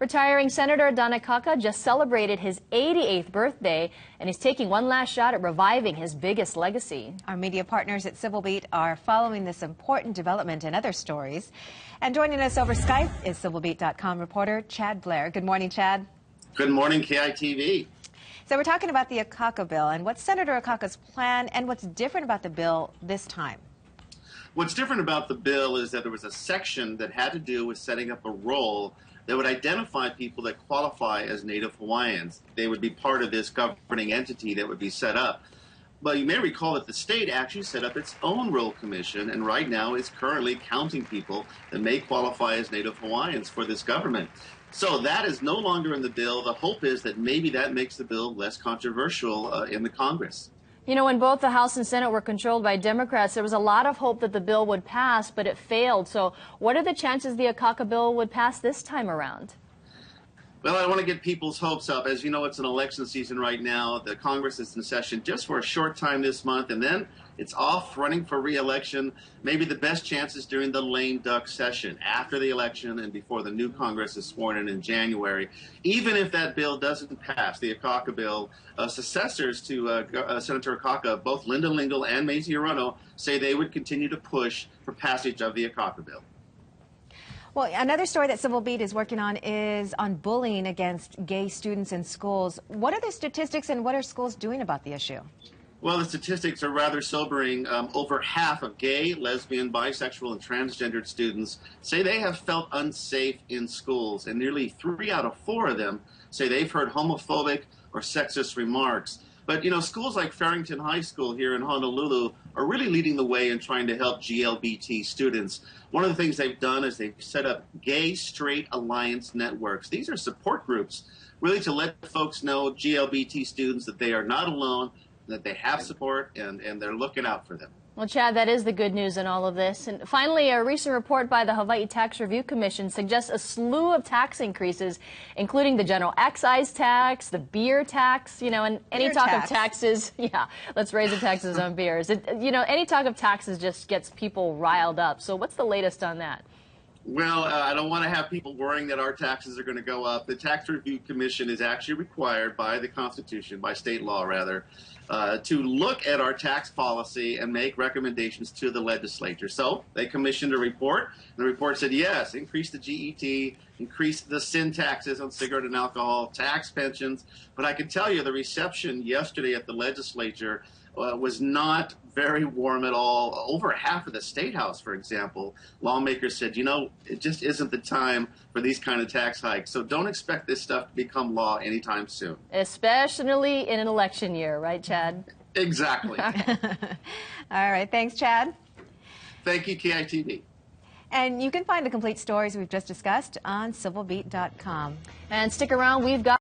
Retiring Senator Akaka just celebrated his 88th birthday, and he's taking one last shot at reviving his biggest legacy. Our media partners at Civil Beat are following this important development and other stories. And joining us over Skype is CivilBeat.com reporter Chad Blair. Good morning, Chad. Good morning, KITV. So we're talking about the Akaka bill and what's Senator Akaka's plan and what's different about the bill this time. What's different about the bill is that there was a section that had to do with setting up a role that would identify people that qualify as Native Hawaiians. They would be part of this governing entity that would be set up. But you may recall that the state actually set up its own role commission, and right now is currently counting people that may qualify as Native Hawaiians for this government. So that is no longer in the bill. The hope is that maybe that makes the bill less controversial in the Congress. You know, when both the House and Senate were controlled by Democrats, there was a lot of hope that the bill would pass, but it failed. So what are the chances the Akaka bill would pass this time around? Well, I want to get people's hopes up. As you know, it's an election season right now. The Congress is in session just for a short time this month, and then it's off running for re-election. Maybe the best chance is during the lame duck session after the election and before the new Congress is sworn in January. Even if that bill doesn't pass, the Akaka bill, successors to Senator Akaka, both Linda Lingle and Mazie Hirono, say they would continue to push for passage of the Akaka bill. Well, another story that Civil Beat is working on is on bullying against gay students in schools. What are the statistics and what are schools doing about the issue? Well, the statistics are rather sobering. Over half of gay, lesbian, bisexual, and transgendered students say they have felt unsafe in schools, and nearly 3 out of 4 of them say they've heard homophobic or sexist remarks. But, you know, schools like Farrington High School here in Honolulu are really leading the way in trying to help GLBT students. One of the things they've done is they've set up Gay Straight Alliance networks. These are support groups, really to let folks know, GLBT students, that they are not alone, that they have support, and they're looking out for them. Well, Chad, that is the good news in all of this. And finally, a recent report by the Hawaii Tax Review Commission suggests a slew of tax increases, including the general excise tax, the beer tax, you know, and any talk of taxes. Yeah, let's raise the taxes on beers. You know, any talk of taxes just gets people riled up. So what's the latest on that? Well, I don't want to have people worrying that our taxes are going to go up. The Tax Review Commission is actually required by the Constitution, by state law rather, to look at our tax policy and make recommendations to the legislature. So they commissioned a report. The report said, yes, increase the GET, increase the sin taxes on cigarette and alcohol, tax pensions. But I can tell you the reception yesterday at the legislature was not very warm at all. Over half of the State House, for example, lawmakers said, you know, it just isn't the time for these kind of tax hikes. So don't expect this stuff to become law anytime soon. Especially in an election year, right, Chad? Exactly. All right. Thanks, Chad. Thank you, KITV. And you can find the complete stories we've just discussed on CivilBeat.com. And stick around. We've got